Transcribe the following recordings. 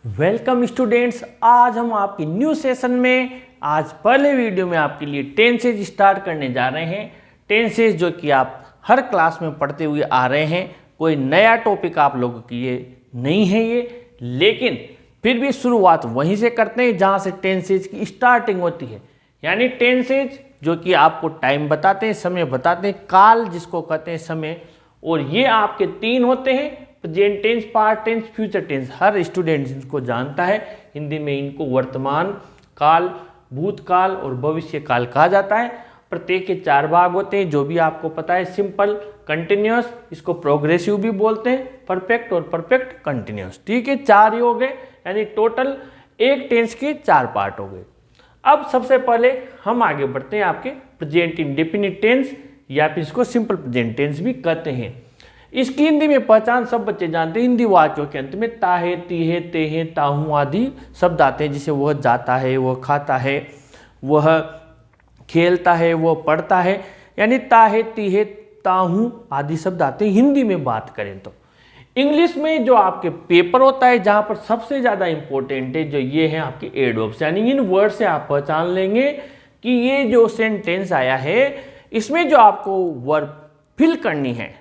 Welcome students, आज हम आपकी न्यू सेशन में आज पहले वीडियो में आपके लिए टेंसेज स्टार्ट करने जा रहे हैं। टेंसेज जो कि आप हर क्लास में पढ़ते हुए आ रहे हैं, कोई नया टॉपिक आप लोगों के लिए नहीं है ये, लेकिन फिर भी शुरुआत वहीं से करते हैं जहाँ से टेंसेज की स्टार्टिंग होती है। यानी टेंसेज जो कि आपको टाइम बताते हैं, समय बताते हैं, काल जिसको कहते हैं समय, और ये आपके तीन होते हैं, present tense, past tense, future tense. हर स्टूडेंट इनको जानता है। हिंदी में इनको वर्तमान काल, भूतकाल और भविष्य काल कहा जाता है। प्रत्येक के चार भाग होते हैं जो भी आपको पता है। सिंपल, कंटिन्यूअस, इसको प्रोग्रेसिव भी बोलते हैं, परफेक्ट और परफेक्ट कंटिन्यूअस। ठीक है, चार ही हो गए, यानी टोटल एक टेंस के चार पार्ट हो गए। अब सबसे पहले हम आगे बढ़ते हैं आपके प्रेजेंट इंडेफिनिट टेंस, या फिर इसको सिंपल प्रेजेंट टेंस भी कहते हैं। इसकी हिंदी में पहचान सब बच्चे जानते हैं। हिंदी वाक्यों के अंत में ताहे, तीहे, तेहे, ताहू आदि शब्द आते हैं, जिसे वह जाता है, वह खाता है, वह खेलता है, वह पढ़ता है, यानी ताहे, तीहे, ताहू आदि शब्द आते हैं हिंदी में बात करें तो। इंग्लिश में जो आपके पेपर होता है, जहाँ पर सबसे ज़्यादा इंपॉर्टेंट है, जो ये है आपके एडवर्ब्स, यानी इन वर्ड से आप पहचान लेंगे कि ये जो सेंटेंस आया है, इसमें जो आपको वर्ब फिल करनी है,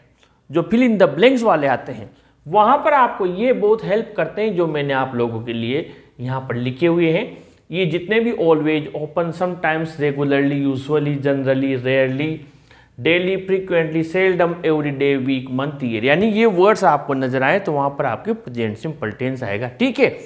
जो फिल इन द ब्लैंक्स वाले आते हैं, वहाँ पर आपको ये बहुत हेल्प करते हैं, जो मैंने आप लोगों के लिए यहाँ पर लिखे हुए हैं। ये जितने भी always, open, sometimes, regularly, usually, generally, rarely, daily, frequently, seldom, everyday, week, month, year, यानी ये वर्ड्स आपको नजर आए तो वहाँ पर आपके प्रेजेंट सिंपल टेंस आएगा। ठीक है,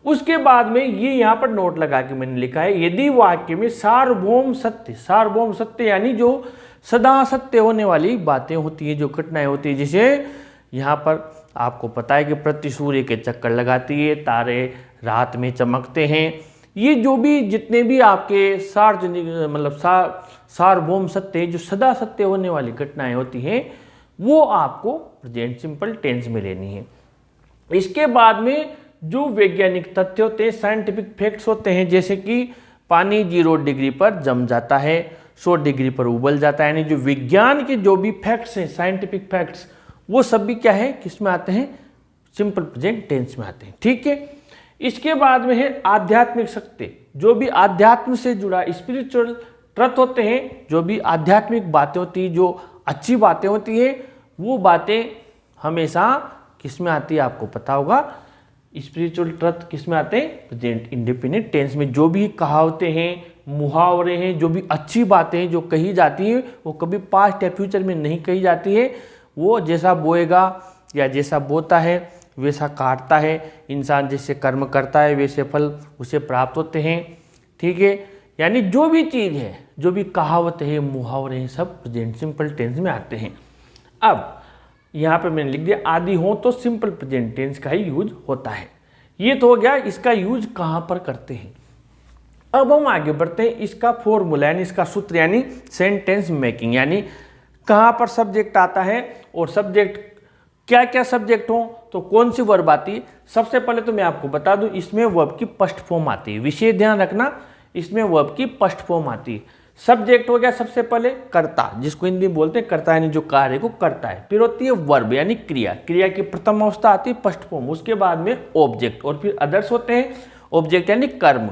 उसके बाद में ये यहाँ पर नोट लगा के मैंने लिखा है, यदि वाक्य में सार्वभौम सत्य, सार्वभौम सत्य यानी जो सदा सत्य होने वाली बातें होती है, जो घटनाएं होती है, जिसे यहाँ पर आपको पता है कि पृथ्वी सूर्य के चक्कर लगाती है, तारे रात में चमकते हैं, ये जो भी जितने भी आपके सार्वजनिक मतलब सार्वभौम सत्य, जो सदा सत्य होने वाली घटनाएं होती हैं, वो आपको प्रेजेंट सिंपल टेंस में लेनी है। इसके बाद में जो वैज्ञानिक तथ्य होते हैं, साइंटिफिक फैक्ट्स होते हैं, जैसे कि पानी 0 डिग्री पर जम जाता है, 100 डिग्री पर उबल जाता है, यानी जो विज्ञान के जो भी फैक्ट्स हैं, साइंटिफिक फैक्ट्स, वो सब भी क्या है, किस में आते हैं, सिंपल प्रेजेंट टेंस में आते हैं। ठीक है, इसके बाद में है आध्यात्मिक सत्य, जो भी आध्यात्म से जुड़ा स्पिरिचुअल ट्रुथ होते हैं, जो भी आध्यात्मिक बातें होती है, जो अच्छी बातें होती है, वो बातें हमेशा किस में आती है, आपको पता होगा, स्पिरिचुअल ट्रुथ किस में आते हैं, प्रेजेंट इंडेफिनिट टेंस में। जो भी कहावतें हैं, मुहावरे हैं, जो भी अच्छी बातें हैं जो कही जाती हैं, वो कभी पास्ट या फ्यूचर में नहीं कही जाती है। वो जैसा बोएगा या जैसा बोता है वैसा काटता है, इंसान जैसे कर्म करता है वैसे फल उसे प्राप्त होते हैं। ठीक है, यानी जो भी चीज़ है, जो भी कहावत है, मुहावरे हैं, सब प्रेजेंट सिंपल टेंस में आते हैं। अब यहाँ पे मैंने लिख दिया आदि हो तो सिंपल प्रेजेंट टेंस का ही यूज होता है। ये तो हो गया इसका यूज कहाँ पर करते हैं। अब हम आगे बढ़ते हैं, इसका फॉर्मूला यानी इसका सूत्र, यानी सेंटेंस मेकिंग, यानी कहाँ पर सब्जेक्ट आता है और सब्जेक्ट क्या क्या सब्जेक्ट हो तो कौन सी वर्ब आती है। सबसे पहले तो मैं आपको बता दूं, इसमें वर्ब की फर्स्ट फॉर्म आती है, विशेष ध्यान रखना, इसमें वर्ब की फर्स्ट फॉर्म आती है। सब्जेक्ट हो गया सबसे पहले कर्ता, जिसको हिंदी में बोलते हैं कर्ता, यानी जो कार्य को करता है। फिर होती है वर्ब यानी क्रिया, क्रिया की प्रथम अवस्था आती है फर्स्ट फॉर्म। उसके बाद में ऑब्जेक्ट और फिर अदर्स होते हैं। ऑब्जेक्ट यानी कर्म।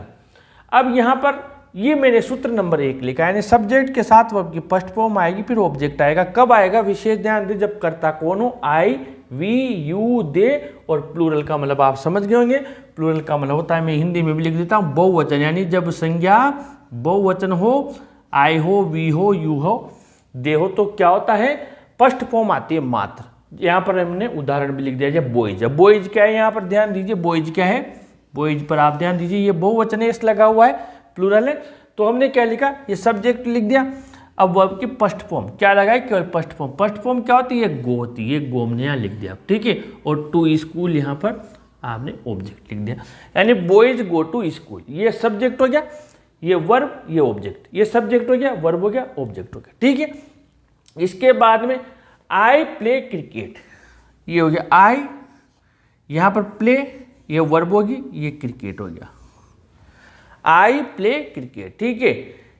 अब यहाँ पर ये मैंने सूत्र नंबर 1 लिखा है, यानी सब्जेक्ट के साथ वर्ब की फर्स्ट फॉर्म आएगी, फिर ऑब्जेक्ट आएगा। कब आएगा, विशेष ध्यान दे, जब कर्ता कौन हो, आई, वी, यू, दे, और प्लूरल का मतलब आप समझ गए होंगे। प्लूरल का मतलब होता है, मैं हिंदी में भी लिख देता हूँ, बहुवचन, यानी जब संज्ञा बहुवचन हो, आई हो, वी हो, यू हो, दे हो, तो क्या होता है, फर्स्ट फॉर्म आती है मात्र। यहाँ पर हमने उदाहरण भी लिख दिया है, बॉयज। अब बॉयज क्या है, यहाँ पर ध्यान दीजिए, बॉयज क्या है, बॉयज पर आप ध्यान दीजिए, ये बहुवचन है, एस लगा हुआ है, प्लूरल है, तो हमने क्या लिखा, ये सब्जेक्ट लिख दिया। अब वर्ब की फर्स्ट फॉर्म क्या लगाए, केवल फर्स्ट फॉर्म। फर्स्ट फॉर्म क्या होती है, गो होती है, गो हमने यहाँ लिख दिया। ठीक है, और टू स्कूल यहाँ पर आपने ऑब्जेक्ट लिख दिया, यानी बॉयज गो टू स्कूल, ये सब्जेक्ट हो गया, ये वर्ब, ये ऑब्जेक्ट, ये सब्जेक्ट हो गया, वर्ब हो गया, ऑब्जेक्ट हो गया। ठीक है, इसके बाद में आई प्ले क्रिकेट, ये हो गया आई, यहाँ पर प्ले, ये वर्ब होगी, ये क्रिकेट हो गया, आई प्ले क्रिकेट। ठीक है,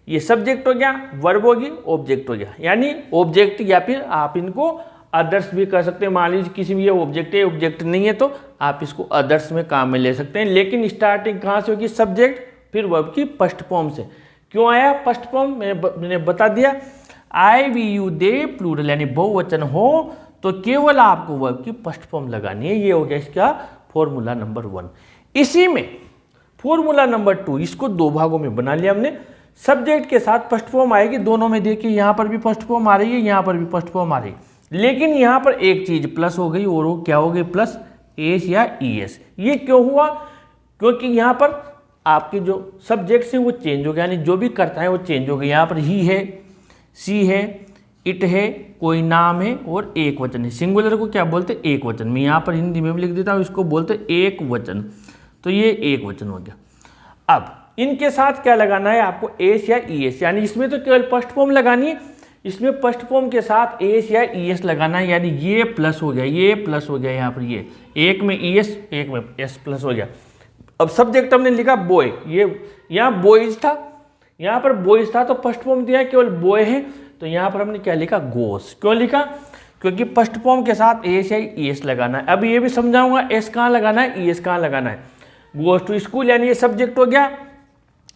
ये सब्जेक्ट हो गया, वर्ब होगी, ऑब्जेक्ट हो गया, यानी ऑब्जेक्ट या फिर आप इनको अदर्स भी कर सकते हैं। मान लीजिए किसी भी ये ऑब्जेक्ट है, ऑब्जेक्ट नहीं है तो आप इसको अदर्स में काम में ले सकते हैं। लेकिन स्टार्टिंग कहाँ से होगी? सब्जेक्ट फिर वर्ब की फर्स्ट फॉर्म से। क्यों आया फर्स्ट फॉर्म? मैंने बता दिया, आई वी यू दे प्लूरल यानी बहुवचन हो तो केवल आपको वर्ब की फर्स्ट फॉर्म लगानी है। ये हो गया इसका फॉर्मूला नंबर 1। इसी में फॉर्मूला नंबर 2, इसको दो भागों में बना लिया हमने। सब्जेक्ट के साथ फर्स्ट फॉर्म आएगी, दोनों में देखिए यहाँ पर भी फर्स्ट फॉर्म आ रही है, यहाँ पर भी फर्स्ट फॉर्म आ रही है। लेकिन यहाँ पर एक चीज प्लस हो गई, और वो क्या हो गई? प्लस एस या ईएस। ये क्यों हुआ? क्योंकि यहाँ पर आपके जो सब्जेक्ट है वो चेंज हो गया, यानी जो भी करता है वो चेंज हो गया। यहाँ पर ही है, सी है, इट है, कोई नाम है और एक वचन है। सिंगुलर को क्या बोलते हैं? एक वचन। मैं यहाँ पर हिंदी में भी लिख देता हूँ, इसको बोलते हैं एक वचन। तो ये एक वचन हो गया। अब इनके साथ क्या लगाना है आपको? एस या ईएस, यानी इसमें तो केवल फर्स्ट फॉर्म लगानी है, इसमें फर्स्ट फॉर्म के साथ एस या ईएस लगाना है। यानी ये प्लस हो गया, ये प्लस हो गया, यहाँ पर ये एक में ईएस एक में एस प्लस हो गया। अब सब्जेक्ट हमने लिखा बॉय, ये यहाँ बॉयज था, यहाँ पर बॉयज था तो फर्स्ट फॉर्म दिया केवल बॉय है, तो यहाँ पर हमने क्या लिखा? गोस। क्यों लिखा? क्योंकि फर्स्ट फॉर्म के साथ एस या ईएस लगाना है। अब ये भी समझाऊंगा एस कहाँ लगाना है, ईएस कहाँ लगाना है। गोस टू स्कूल यानी ये सब्जेक्ट हो गया,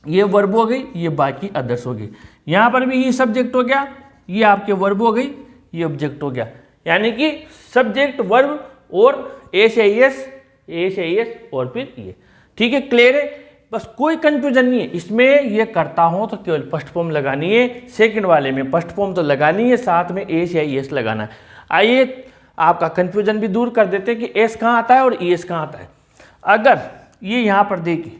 ये वर्ब हो गई, ये बाकी अदर्स हो गई। यहाँ पर भी ये सब्जेक्ट हो गया, ये आपके वर्ब हो गई, ये ऑब्जेक्ट हो गया। यानी कि सब्जेक्ट वर्ब और एस या ईएस और फिर ये। ठीक है, क्लियर है? बस कोई कंफ्यूजन नहीं है इसमें। ये करता हूं तो केवल फर्स्ट फॉर्म लगानी है, सेकंड वाले में फर्स्ट फॉर्म तो लगानी है, साथ में एस या ईएस लगाना है। आइए आपका कंफ्यूजन भी दूर कर देते हैं कि एस कहाँ आता है और ईएस कहाँ आता है। अगर ये यहाँ पर देखिए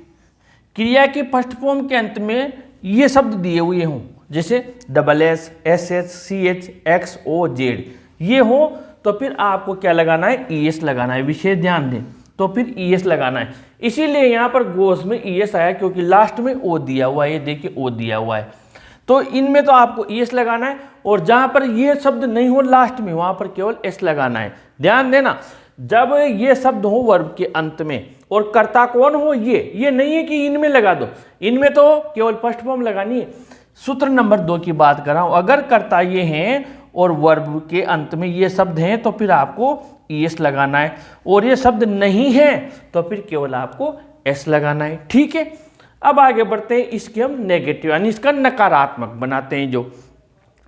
क्रिया के फर्स्ट फॉर्म के अंत में ये शब्द दिए हुए हों, जैसे double S, S H, C H, X O Z, ये हो तो फिर आपको क्या लगाना है? ईएस लगाना है। विशेष ध्यान दें, तो फिर ईएस लगाना है। इसीलिए यहाँ पर गोस में ईएस आया, क्योंकि लास्ट में ओ दिया हुआ है। ये देखिए ओ दिया हुआ है, तो इनमें तो आपको ईएस लगाना है। और जहाँ पर ये शब्द नहीं हो लास्ट में, वहाँ पर केवल एस लगाना है। ध्यान देना, जब ये शब्द हो वर्ब के अंत में और कर्ता कौन हो, ये नहीं है कि इनमें लगा दो, इनमें तो केवल फर्स्ट फॉर्म लगानी है। सूत्र नंबर 2 की बात कर रहा हूँ। अगर कर्ता ये हैं और वर्ब के अंत में ये शब्द हैं तो फिर आपको ईएस लगाना है, और ये शब्द नहीं है तो फिर केवल आपको एस लगाना है। ठीक है, अब आगे बढ़ते हैं। इसके हम नेगेटिव यानी इसका नकारात्मक बनाते हैं जो।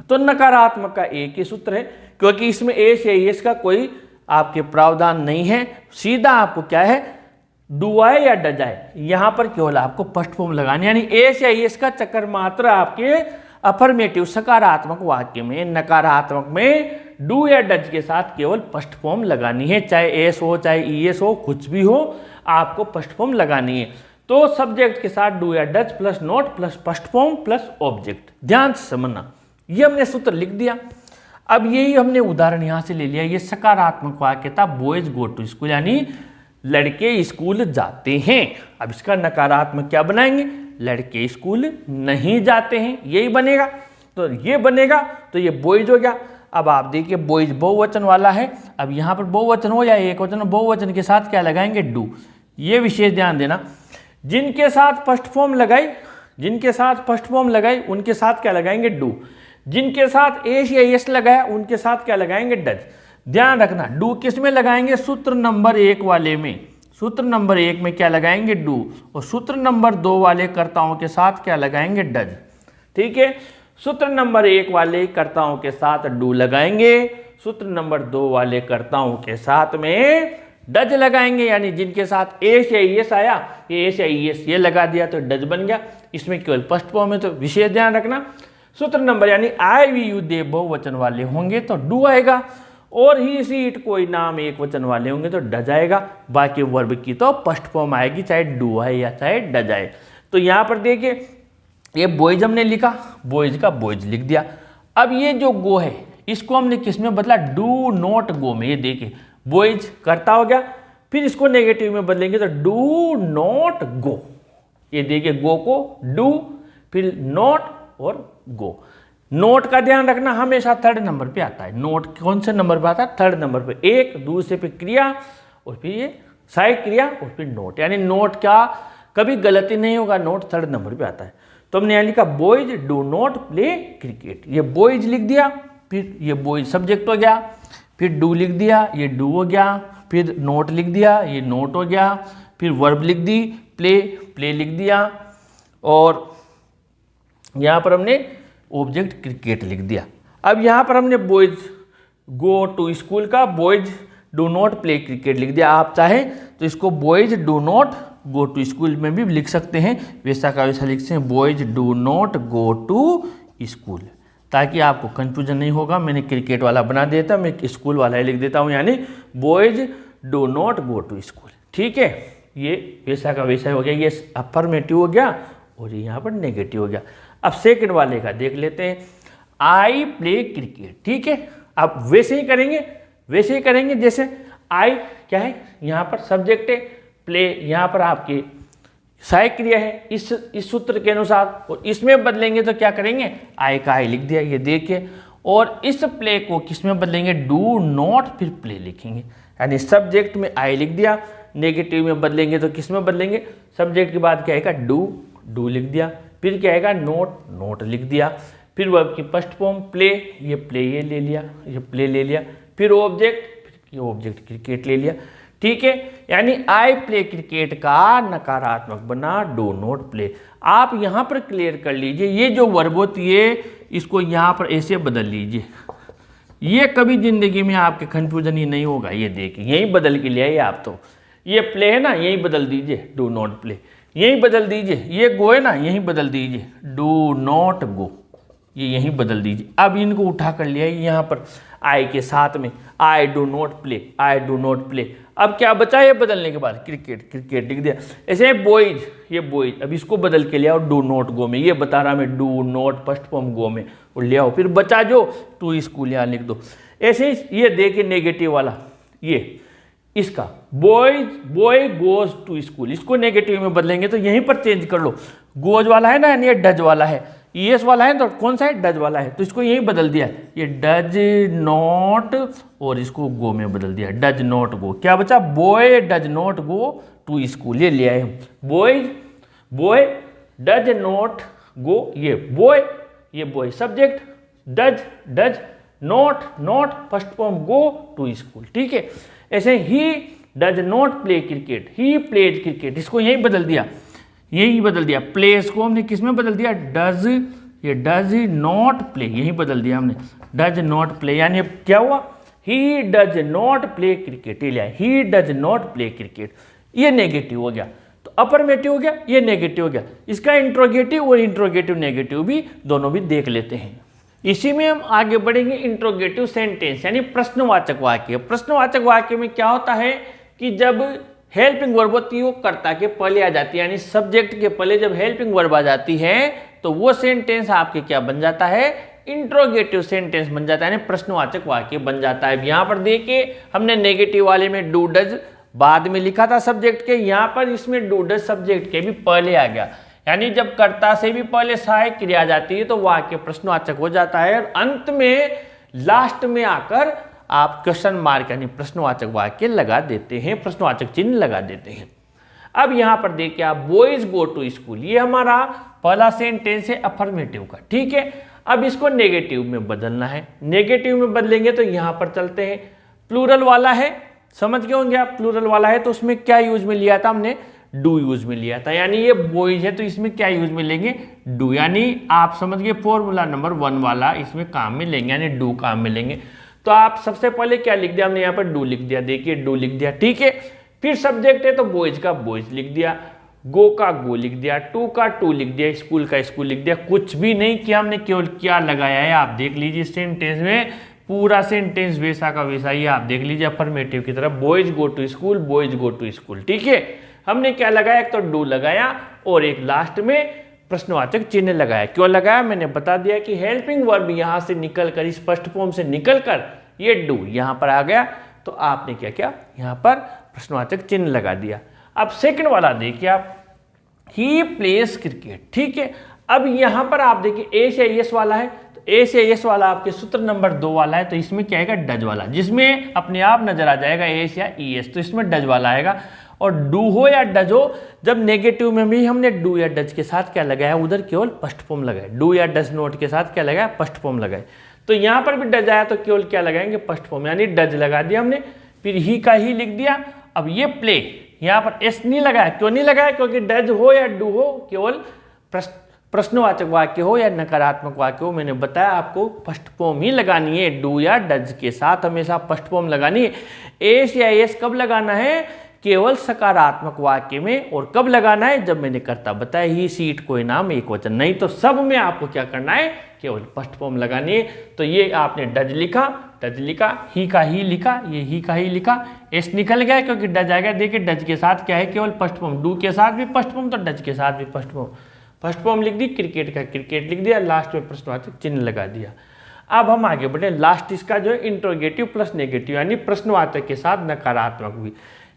तो नकारात्मक का एक ही सूत्र है, क्योंकि इसमें एस या ईएस का कोई आपके प्रावधान नहीं है। सीधा आपको क्या है? डू आए या डज आए, यहाँ पर केवल आपको फर्स्ट फॉर्म लगानी, यानी एस या ईएस का चक्कर मात्र आपके अफर्मेटिव सकारात्मक वाक्य में। नकारात्मक में डू या डज के साथ केवल फर्स्ट फॉर्म लगानी है, चाहे एस हो चाहे ईएस हो, कुछ भी हो, आपको फर्स्ट फॉर्म लगानी है। तो सब्जेक्ट के साथ डू या does plus note plus first form plus object. ध्यान से समझना, ये हमने सूत्र लिख दिया। अब यही हमने उदाहरण यहाँ से ले लिया। ये सकारात्मक वाक्य था, बॉयज गो टू स्कूल, यानी लड़के स्कूल जाते हैं। अब इसका नकारात्मक क्या बनाएंगे? लड़के स्कूल नहीं जाते हैं, यही बनेगा। तो ये बनेगा, तो ये बॉयज हो गया। अब आप देखिए बॉयज बहुवचन वाला है। अब यहाँ पर बहुवचन हो या एक वचन, बहुवचन के साथ क्या लगाएंगे? डू। ये विशेष ध्यान देना, जिनके साथ फर्स्ट फॉर्म लगाई, उनके साथ क्या लगाएंगे? डू। जिनके साथ एस या एस लगाया उनके साथ क्या लगाएंगे? डज। ध्यान रखना, डू किस में लगाएंगे? सूत्र नंबर 1 वाले में। सूत्र नंबर 1 में क्या लगाएंगे? डू। और सूत्र नंबर 2 वाले कर्ताओं के साथ क्या लगाएंगे? डज। ठीक है, सूत्र नंबर 1 वाले कर्ताओं के साथ डू लगाएंगे, सूत्र नंबर 2 वाले कर्ताओं के साथ में डज लगाएंगे। यानी जिनके साथ एस या ईएस आया, ये एस या ईएस ये लगा दिया तो डज बन गया। इसमें केवल फर्स्ट फॉर्म है, तो विशेष ध्यान रखना। सूत्र नंबर यानी आई वी यू दे बहुवचन वाले होंगे तो डू आएगा, और ही सी इट कोई नाम एक वचन वाले होंगे तो डज आएगा। बाकी वर्ब की तो फर्स्ट फॉर्म आएगी, चाहे डू आए या चाहे डज आए। तो यहाँ पर देखिए ये बॉयज हमने लिखा, बॉयज का बॉयज लिख दिया। अब ये जो गो है इसको हमने किस में बदला? डू नॉट गो में। ये देखिए बॉयज करता हो गया, फिर इसको नेगेटिव में बदलेंगे तो डू नॉट गो। ये देखिए गो को डू, फिर नॉट और गो। नोट का ध्यान रखना, हमेशा थर्ड नंबर पे आता है। नोट कौन से नंबर पे आता है? थर्ड नंबर पे। एक दूसरे पे क्रिया और फिर ये साइड क्रिया और फिर नोट, यानी नोट क्या कभी गलती नहीं होगा, नोट थर्ड नंबर पे आता है। तो हमने यहाँ लिखा boys do not play cricket, ये बॉयज लिख दिया, फिर ये बॉयज सब्जेक्ट हो गया, फिर डू लिख दिया, ये डू हो गया, फिर नोट लिख दिया, ये नोट हो गया, फिर वर्ब लिख दी, प्ले, प्ले लिख दिया, और यहाँ पर हमने ऑब्जेक्ट क्रिकेट लिख दिया। अब यहाँ पर हमने बॉयज गो टू स्कूल का boys do not play cricket लिख दिया। आप चाहे तो इसको boys do not go to school में भी लिख सकते हैं, वैसा का वैसा लिख सकते हैं, boys do not go to school, ताकि आपको कंफ्यूजन नहीं होगा। मैंने क्रिकेट वाला बना देता, मैं स्कूल वाला ही लिख देता हूँ, यानी boys do not go to school. ठीक है, ये वैसा का वैसा हो गया, ये अफर्मेटिव हो गया और ये यहाँ पर नेगेटिव हो गया। अब सेकंड वाले का देख लेते हैं, आई प्ले क्रिकेट। ठीक है, अब वैसे ही करेंगे जैसे आई क्या है, यहाँ पर सब्जेक्ट है, प्ले यहाँ पर आपकी सहायक क्रिया है इस सूत्र के अनुसार, और इसमें बदलेंगे तो क्या करेंगे, आई का आई लिख दिया, ये देखिए, और इस प्ले को किस में बदलेंगे, डू नॉट फिर प्ले लिखेंगे, यानी सब्जेक्ट में आई लिख दिया, नेगेटिव में बदलेंगे तो किस में बदलेंगे, सब्जेक्ट के बाद क्या आएगा, डू लिख दिया, फिर क्या आएगा, नोट लिख दिया, फिर वर्ब की फर्स्ट फॉर्म प्ले, ये प्ले ये ले लिया, ये प्ले ले लिया, फिर ऑब्जेक्ट क्रिकेट ले लिया। ठीक है, यानी आई प्ले क्रिकेट का नकारात्मक बना डू नॉट प्ले। आप यहाँ पर क्लियर कर लीजिए, ये जो वर्ब होती है इसको यहाँ पर ऐसे बदल लीजिए, ये कभी जिंदगी में आपके कंफ्यूजन ही नहीं होगा। ये देखिए, यही बदल के लिए आप तो, ये प्ले है ना, यही बदल दीजिए डू नॉट प्ले, यही बदल दीजिए, ये गो है ना, यही बदल दीजिए डू नॉट गो, ये यही बदल दीजिए। अब इनको उठा कर लिया यहाँ पर आई के साथ में, I do not play, I do not play. अब क्या बचा है बदलने के बाद, क्रिकेट लिख दिया। ऐसे बॉयज, ये बॉयज, अब इसको बदल के ले आओ डू नॉट गो में, ये बता रहा मैं डू नॉट फर्स्ट फॉर्म गो में, और ले आओ, फिर बचा जो टू स्कूल यहाँ लिख दो। ऐसे ही ये देखिए नेगेटिव वाला, ये इसका बॉय गोज टू स्कूल, इसको नेगेटिव में बदलेंगे तो यहीं पर चेंज कर लो, गोज वाला है ना, यानी ये डज वाला है, ईएस वाला है तो कौन सा है, डज वाला है, तो इसको यही बदल दिया, ये डज नॉट, और इसको गो में बदल दिया, डज नॉट गो। क्या बचा, boy does not go to school, ये ले आए हम, बॉय डज नॉट गो, ये boy subject, does not first form go to school. ठीक है, ऐसे ही does not play cricket, he plays cricket, इसको यही बदल दिया, प्लेस को हमने किस में बदल दिया, डज नॉट प्ले, यही बदल दिया हमने, डज नॉट प्ले, यानी क्या हुआ, ही डज नॉट प्ले क्रिकेट, ये लिया, ही डज नॉट प्ले क्रिकेट, ये नेगेटिव हो गया। तो अफर्मेटिव हो गया, ये नेगेटिव हो गया। इसका इंट्रोगेटिव और इंट्रोगेटिव नेगेटिव भी दोनों भी देख लेते हैं। इसी में हम आगे बढ़ेंगे इंट्रोगेटिव सेंटेंस, यानी प्रश्नवाचक वाक्य। प्रश्नवाचक वाक्य में क्या होता है कि जब हेल्पिंग वर्ब होती है वो कर्ता के पहले आ जाती है, यानी सब्जेक्ट के पहले जब हेल्पिंग वर्ब आ जाती है तो वो सेंटेंस आपके क्या बन जाता है, इंट्रोगेटिव सेंटेंस बन जाता है, यानी प्रश्नवाचक वाक्य बन जाता है। यहाँ पर देखिए हमने नेगेटिव वाले में डू डज बाद में लिखा था सब्जेक्ट के, यहाँ पर इसमें डू डज सब्जेक्ट के भी पहले आ गया, यानी जब कर्ता से भी पहले सहायक क्रिया आ जाती है तो वाक्य प्रश्नवाचक हो जाता है, और अंत में लास्ट में आकर आप क्वेश्चन मार्क यानी प्रश्नवाचक वाक्य लगा देते हैं, प्रश्नवाचक चिन्ह लगा देते हैं। अब यहाँ पर देखिए आप बॉयज गो टू स्कूल, ये हमारा पहला सेंटेंस है अफर्मेटिव का। ठीक है, अब इसको नेगेटिव में बदलना है, नेगेटिव में बदलेंगे तो यहाँ पर चलते हैं, प्लूरल वाला है, समझ गए होंगे आप, प्लूरल वाला है तो उसमें क्या यूज में लिया था हमने, डू यूज में लिया था, यानी ये बॉयज है तो इसमें क्या यूज में लेंगे, डू, यानी आप समझ गए फॉर्मूला नंबर 1 वाला इसमें काम में लेंगे, यानी डू काम में लेंगे। तो आप सबसे पहले क्या लिख दिया हमने, यहाँ पर डू लिख दिया, देखिए डू लिख दिया। ठीक है, फिर सब्जेक्ट है तो बॉयज का बॉयज लिख दिया, गो का गो लिख दिया, टू का टू लिख दिया, स्कूल का स्कूल लिख दिया, कुछ भी नहीं किया हमने, केवल क्या लगाया है आप देख लीजिए सेंटेंस में, पूरा सेंटेंस वैसा का वैसा ही आप देख लीजिए अफर्मेटिव की तरफ, boys go to school, boys go to school. ठीक है, हमने क्या लगाया, एक तो डू लगाया और एक लास्ट में प्रश्नवाचक चिन्ह लगाया। क्यों लगाया मैंने बता दिया कि हेल्पिंग वर्ब यहाँ से निकलकर, इस फर्स्ट फॉर्म से निकलकर ये डू यहाँ पर आ गया, तो आपने क्या किया, यहाँ पर प्रश्नवाचक चिन्ह लगा दिया। अब सेकंड वाला देखिए आप, ही प्लेस क्रिकेट। ठीक है, अब यहाँ पर आप देखिए ए से एस वाला है, तो ए से एस वाला आपके सूत्र नंबर 2 वाला है, तो इसमें क्या आएगा, डज वाला, जिसमें अपने आप नजर आ जाएगा एस या ई एस, तो इसमें डज वाला आएगा। और डू हो या डज हो, जब नेगेटिव में भी हमने डू या डज के साथ क्या लगाया, उधर केवल फर्स्ट फॉर्म लगाए, डू या डज नोट के साथ क्या लगाया, फर्स्ट फॉर्म लगाए। तो यहाँ पर भी डज आया तो केवल क्या लगाएंगे, फर्स्ट फॉर्म, यानी डज लगा दिया हमने, फिर ही का ही लिख दिया। अब ये प्ले, यहाँ पर एस नहीं लगाया, क्यों नहीं लगाया, क्योंकि डज हो या डू हो, केवल प्रश्नवाचक वाक्य हो या नकारात्मक वाक्य हो, मैंने बताया आपको फर्स्ट फॉर्म ही लगानी है। डू या डज के साथ हमेशा फर्स्ट फॉर्म लगानी है। एस या एस कब लगाना है, केवल सकारात्मक वाक्य में, और कब लगाना है, जब मैंने कर्ता बताया ही, सीट, कोई नाम, एक वचन, नहीं तो सब में आपको क्या करना है, केवल फर्स्ट फॉर्म लगानी है। तो ये आपने डज लिखा, डज लिखा, ही का ही लिखा, ये ही का ही लिखा, एस निकल गया क्योंकि डज आ गया। देखिए डज के साथ क्या है, केवल फर्स्ट फॉर्म, डू के साथ भी फर्स्ट फॉर्म, तो डज के साथ भी फर्स्ट फॉर्म, फर्स्ट फॉर्म लिख दी, क्रिकेट का क्रिकेट लिख दिया, लास्ट में प्रश्नवाचक चिन्ह लगा दिया। अब हम आगे बढ़े, लास्ट इसका जो है इंट्रोगेटिव प्लस नेगेटिव, यानी प्रश्नवाचक के साथ नकारात्मक भी।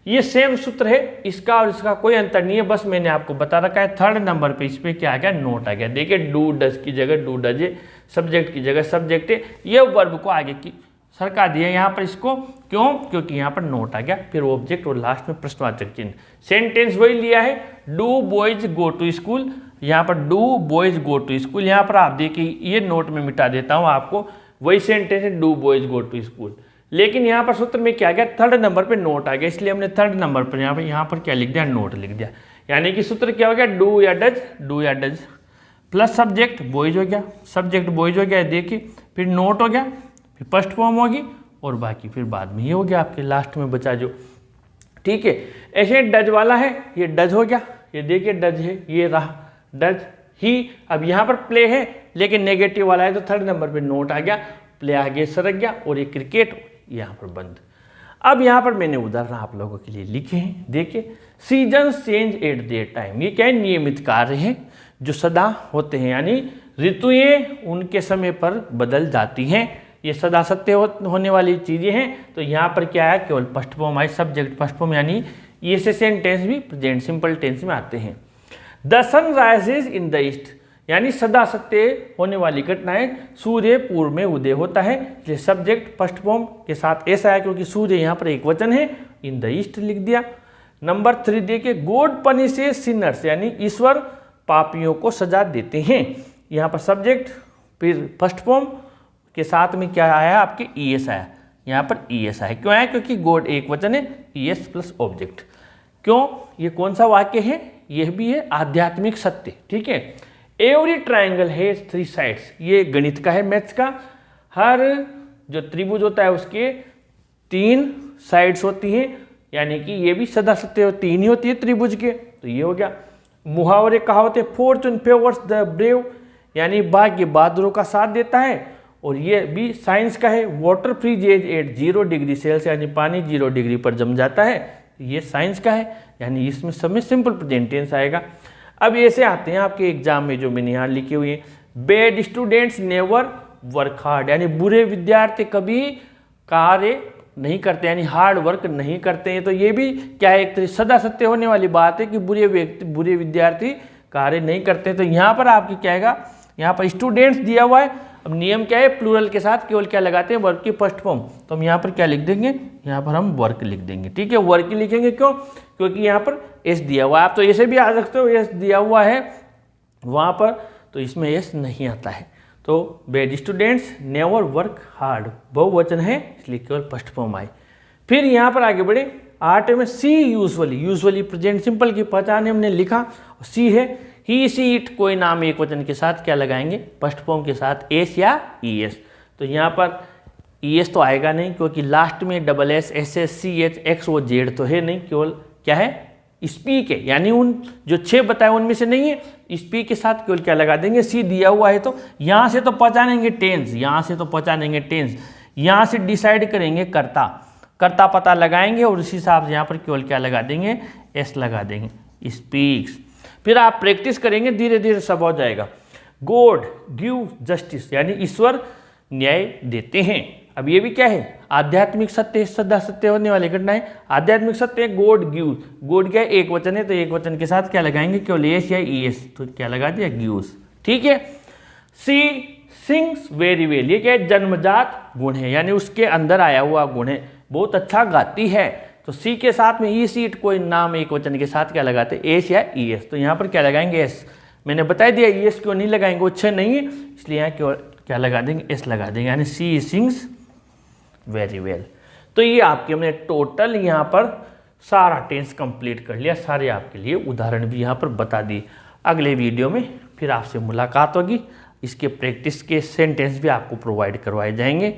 ये सेम सूत्र है, इसका और इसका कोई अंतर नहीं है, बस मैंने आपको बता रखा है। थर्ड नंबर पे इस पे क्या आ गया, नोट आ गया। देखिए डू डज की जगह डू डज है, सब्जेक्ट की जगह सब्जेक्ट है, ये वर्ब को आगे की सरका दिया यहाँ पर इसको, क्यों, क्योंकि यहाँ पर नोट आ गया, फिर ऑब्जेक्ट और लास्ट में प्रश्नवाचक चिन्ह। सेंटेंस वही लिया है, do boys go to school, यहाँ पर do boys go to school, यहाँ पर आप देखिए ये नोट में मिटा देता हूँ आपको, वही सेंटेंस है, do boys go to school. लेकिन यहाँ पर सूत्र में क्या गया, थर्ड नंबर पे नोट आ गया, इसलिए हमने थर्ड नंबर पर यहाँ पर क्या लिख दिया, नोट लिख दिया। यानी कि सूत्र क्या हो गया, डू या डज प्लस सब्जेक्ट बॉयज हो गया, सब्जेक्ट बॉयज हो गया, देखिए फिर नोट हो गया, फिर फर्स्ट फॉर्म होगी, और बाकी फिर बाद में ये हो गया आपके लास्ट में बचा जो, ठीक है। ऐसे डज वाला है, ये डज हो गया, ये देखिए डज है, ये रहा डज ही। अब यहाँ पर प्ले है, लेकिन नेगेटिव वाला है तो थर्ड नंबर पे नोट आ गया, प्ले आगे सरक गया, और ये क्रिकेट यहाँ पर बंद। अब यहाँ पर मैंने उदाहरण आप लोगों के लिए लिखे हैं, देखिए seasons change at their time, ये क्या है, नियमित कार्य है जो सदा होते हैं, यानी ऋतुएं उनके समय पर बदल जाती हैं, ये सदा सत्य होने वाली चीजें हैं। तो यहाँ पर क्या है, केवल first form I, subject first form, यानी ये से सेंटेंस भी प्रेजेंट सिंपल टेंस में आते हैं। The sun rises in the east, यानी सदा सत्य होने वाली घटनाएं, सूर्य पूर्व में उदय होता है, इसलिए सब्जेक्ट फर्स्ट फॉर्म के साथ ऐसा है, क्योंकि सूर्य यहाँ पर एक वचन है, इन द ईस्ट लिख दिया। नंबर 3 देखिए, गॉड पनिशेस सिनर्स, यानी ईश्वर पापियों को सजा देते हैं, यहाँ पर सब्जेक्ट फिर फर्स्ट फॉर्म के साथ में क्या आया, आपके ईएस आया, यहाँ पर ईएस आया, क्यों आया, क्योंकि गॉड एक वचन है, ईएस प्लस ऑब्जेक्ट। क्यों, ये कौन सा वाक्य है, यह भी है आध्यात्मिक सत्य, ठीक है। एवरी ट्राइंगल हैज 3 साइड्स, ये गणित का है, मैथ्स का, हर जो त्रिभुज होता है उसके 3 साइड्स होती हैं, यानी कि ये भी सदा सत्य 3 ही होती है त्रिभुज के, तो ये हो गया। मुहावरे कहावते, फॉर्चून फेवर्स द ब्रेव, यानी भाग्य बहादुरों का साथ देता है, और ये भी साइंस का है। Water freezes at 0 degree Celsius, यानी पानी 0 डिग्री पर जम जाता है, ये साइंस का है, यानी इसमें समय सिंपल प्रेजेंट टेंस आएगा। अब ऐसे आते हैं आपके एग्जाम में जो मैंने यहाँ लिखे हुए हैं, bad students never work hard, यानी बुरे विद्यार्थी कभी कार्य नहीं करते, यानी हार्ड वर्क नहीं करते हैं। तो ये भी क्या है, एक तरह सदा सत्य होने वाली बात है कि बुरे विद्यार्थी कार्य नहीं करते। तो यहाँ पर आपकी क्या आएगा, यहाँ पर स्टूडेंट्स दिया हुआ है, अब नियम क्या है, प्लूरल के साथ केवल क्या लगाते हैं, वर्क की फर्स्ट फॉर्म, तो हम यहाँ पर क्या लिख देंगे, यहाँ पर हम वर्क लिख देंगे, ठीक है। वर्क लिखेंगे क्यों, क्योंकि यहाँ पर एस दिया हुआ है, आप तो ऐसे भी आ सकते हो, एस दिया हुआ है वहाँ पर, तो इसमें एस नहीं आता है। तो bad students never work hard बहुवचन है, इसलिए केवल फर्स्ट फॉर्म आए। फिर यहाँ पर आगे बढ़े, 8 में सी यूजुअली प्रेजेंट सिंपल की पहचान हमने लिखा, सी है ही सी इट, कोई नाम एक वचन के साथ क्या लगाएंगे, फर्स्ट फॉर्म के साथ एस या ईएस। तो यहाँ पर ईएस तो आएगा नहीं, क्योंकि लास्ट में double S, S S C H X वो जेड तो है नहीं, केवल क्या है, स्पीक है, यानी उन जो 6 बताए उनमें से नहीं है। स्पीक के साथ केवल क्या लगा देंगे, सी दिया हुआ है, तो यहाँ से तो पहचानेंगे टेंस, यहाँ से तो पहचानेंगे टेंस, यहाँ से डिसाइड करेंगे कर्ता पता लगाएंगे, और उसी हिसाब से यहाँ पर केवल क्या लगा देंगे, एस लगा देंगे, स्पीक्स। फिर आप प्रैक्टिस करेंगे, धीरे धीरे सब हो जाएगा। गॉड गिव जस्टिस, यानी ईश्वर न्याय देते हैं। अब ये भी क्या है, आध्यात्मिक सत्य, सदा सत्य होने वाली घटना है, आध्यात्मिक सत्य। गॉड गिव, गॉड क्या है, एक वचन है, तो एक वचन के साथ क्या लगाएंगे, केवल एस या ईएस, तो क्या लगा दिया, गिव्स, ठीक है। सी सिंग्स वेरी वेल, ये क्या है, जन्मजात गुण है, यानी उसके अंदर आया हुआ गुण है, बहुत अच्छा गाती है। तो सी के साथ में ई सीट, कोई नाम एक वचन के साथ क्या लगाते, एस या ईएस, तो यहाँ पर क्या लगाएंगे, एस। मैंने बता दिया ईएस क्यों नहीं लगाएंगे, वो 6 नहीं है, इसलिए यहाँ केवल क्या लगा देंगे, एस लगा देंगे, यानी सी सिंग्स वेरी वेल। तो ये आपके हमने टोटल यहाँ पर सारा टेंस कंप्लीट कर लिया, सारे आपके लिए उदाहरण भी यहाँ पर बता दिए। अगले वीडियो में फिर आपसे मुलाकात होगी, इसके प्रैक्टिस के सेंटेंस भी आपको प्रोवाइड करवाए जाएंगे।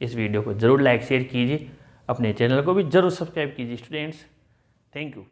इस वीडियो को ज़रूर लाइक शेयर कीजिए, अपने चैनल को भी ज़रूर सब्सक्राइब कीजिए स्टूडेंट्स। Thank you.